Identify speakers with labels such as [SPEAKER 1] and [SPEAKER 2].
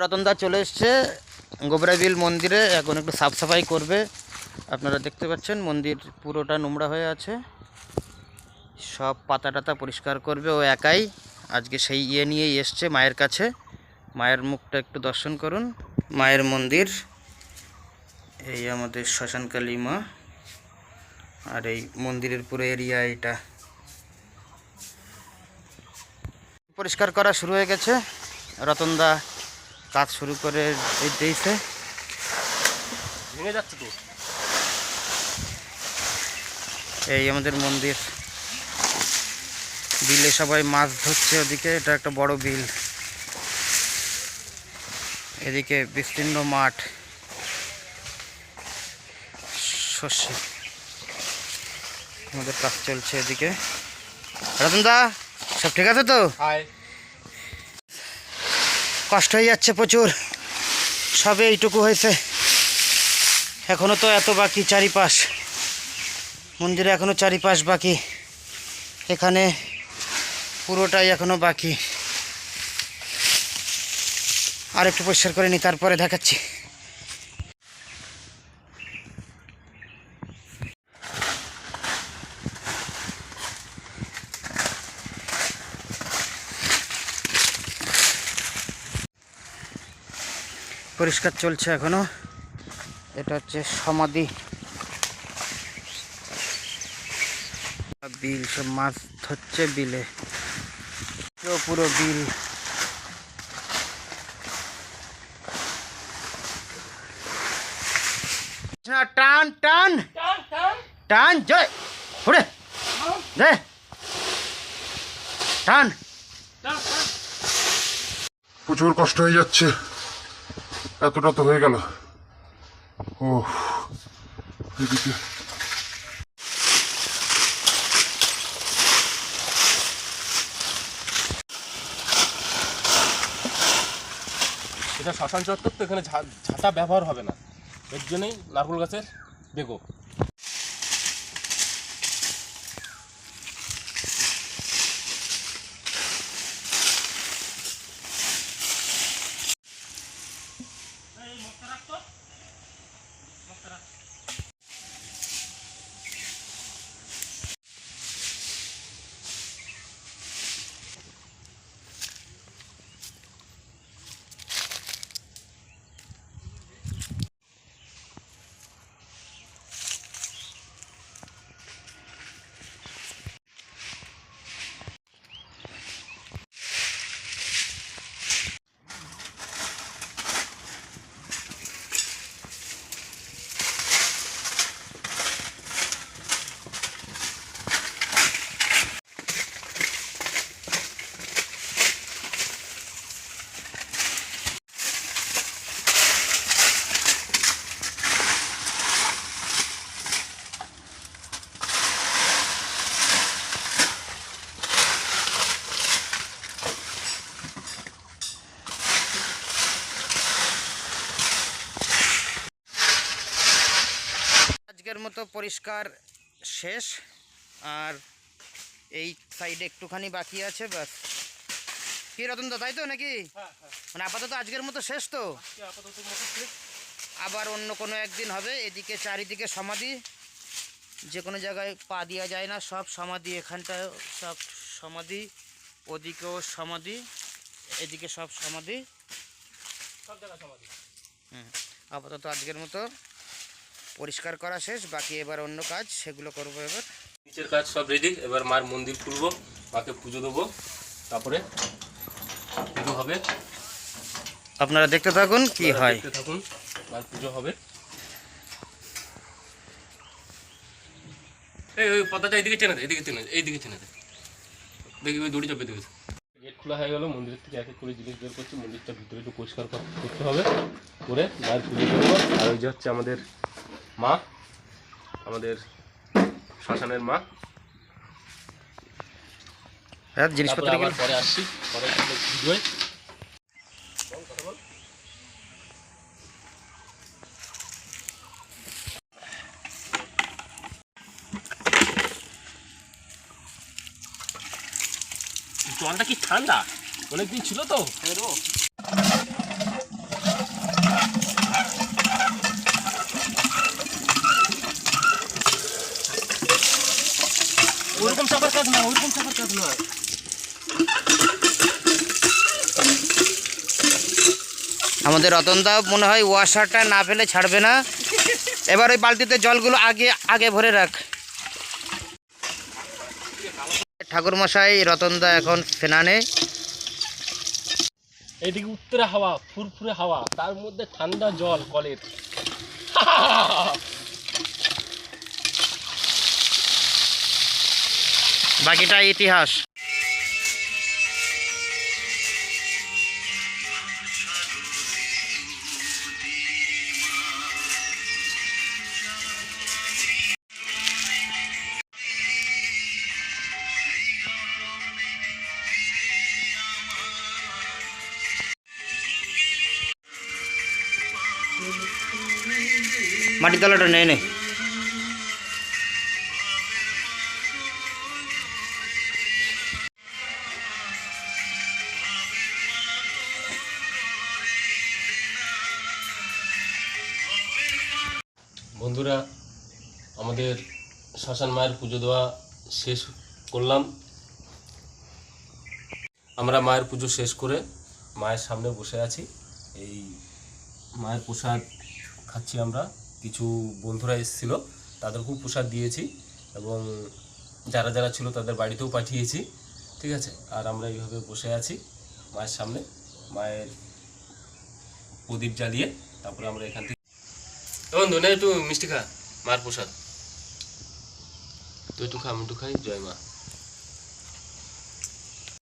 [SPEAKER 1] রতনদা চলে এসছে গোবরাবিল মন্দিরে, এখন একটু সাফ সাফাই করবে। আপনারা দেখতে পাচ্ছেন মন্দির পুরোটা নোংরা হয়ে আছে, সব পাতা টাতা পরিষ্কার করবে ও একাই। আজকে সেই নিয়েই এসছে মায়ের কাছে। মায়ের মুখটা একটু দর্শন করুন। মায়ের মন্দির, এই আমাদের শ্মশানকালী মা, আর এই মন্দিরের পুরো এরিয়া এটা পরিষ্কার করা শুরু হয়ে গেছে। রতনদা কাজ শুরু করে দিয়েছে।
[SPEAKER 2] ভেঙে যাচ্ছে তো।
[SPEAKER 1] এই আমাদের মন্দির, বিলে সবাই মাছ ধরছে। ওদিকে এটা একটা বড় বিল, এদিকে বিস্তীর্ণ মাঠ, শস্য, আমাদের কাজ চলছে এদিকে। রতনদা সব ঠিক আছে তো? কষ্ট হয়ে যাচ্ছে প্রচুর, সবে এইটুকু হয়েছে, এখনো তো এত বাকি। চারিপাশ মন্দিরে এখনো চারিপাশ বাকি, এখানে পুরোটাই এখনো বাকি। আর একটু পরিষ্কার করে নি, তারপরে দেখাচ্ছি। পরিষ্কার চলছে এখনো। এটা হচ্ছে সমাধি বিল, সব মাছ ধরছে বিলে, পুরো বিল। টান টান টান, জয় ঘুরে জয় টান।
[SPEAKER 3] প্রচুর কষ্ট হয়ে যাচ্ছে, এতটা তো হয়ে গেল। ও এদিকে
[SPEAKER 2] এটা শ্মশান চত্বর তো, এখানে ঝাঁটা ব্যবহার হবে না, এর জন্যই নারকেল গাছের বেগো।
[SPEAKER 1] আজকের মতো পরিষ্কার শেষ, আর এই সাইডে একটুখানি বাকি আছে ব্যাস। কি রতনদা, তাই তো নাকি? মানে আপাতত আজকের মতো শেষ তো, আবার অন্য কোনো একদিন হবে। এদিকে চারিদিকে সমাধি, যে কোনো জায়গায় পা দেওয়া যায় না, সব সমাধি। এখানটায় সব সমাধি, ওদিকেও সমাধি, এদিকে সব সমাধি,
[SPEAKER 2] সব জায়গায় সমাধি।
[SPEAKER 1] আপাতত আজকের মতো পরিষ্কার করা শেষ, বাকি এবার অন্য কাজ, সেগুলো করবো এবার।
[SPEAKER 2] নিচের কাজ সব রেডি, এবার মার মন্দির খুলবো, মাকে পুজো দেবো, তারপরে পুজো হবে।
[SPEAKER 1] আপনারা দেখতে থাকুন কি হয়।
[SPEAKER 2] দেখতে থাকুন, মার পুজো হবে। এই ওই পতাটা এইদিকে টেনে দে, এইদিকে টেনে দে, এইদিকে টেনে দে, দেখি ওই দড়ি চাপে দেখেছে। গেট খোলা হয়ে গেল, মন্দিরের থেকে এক এক করে জিনিস বের করছি। মন্দিরটা ভিতরে একটু পরিষ্কার করতে হবে, করে মায়ের পুজো করবো। আর ওই যে হচ্ছে আমাদের মা, আমাদের শ্মশানের মা।
[SPEAKER 1] হ্যাঁ, জিনিসপত্র
[SPEAKER 2] পরে আসছি, পরে ভিডিওয়। জলটা কি ঠান্ডা, অনেকদিন ছিল তো।
[SPEAKER 1] আমাদের রতনদা মনে হয় ওয়াশারটা না ফেলে ছাড়বে না। এবার ওই বালতিতে জলগুলো আগে আগে ভরে রাখ। ঠাকুরমশাই রতনদা এখন স্নানে।
[SPEAKER 2] এইদিকে উত্তরে হাওয়া, ফুরফুরে হাওয়া, তার মধ্যে ঠান্ডা জল কলের।
[SPEAKER 1] বাকিটা ইতিহাস। মাটির তলাটা নেই নে।
[SPEAKER 2] বন্ধুরা, আমাদের শ্মশান মায়ের পুজো দেওয়া শেষ করলাম। আমরা মায়ের পুজো শেষ করে মায়ের সামনে বসে আছি। এই মায়ের প্রসাদ খাচ্ছি আমরা। কিছু বন্ধুরা এসেছিল, তাদেরকেও প্রসাদ দিয়েছি এবং যারা যারা ছিল তাদের বাড়িতেও পাঠিয়েছি। ঠিক আছে, আর আমরা এইভাবে বসে আছি মায়ের সামনে, মায়ের প্রদীপ জ্বালিয়ে। তারপরে আমরা এখান থেকে বন্ধু না একটু মিষ্টি খা, মায়ের প্রসাদ। তো একটু খা, আমি একটু খাই। জয় মা।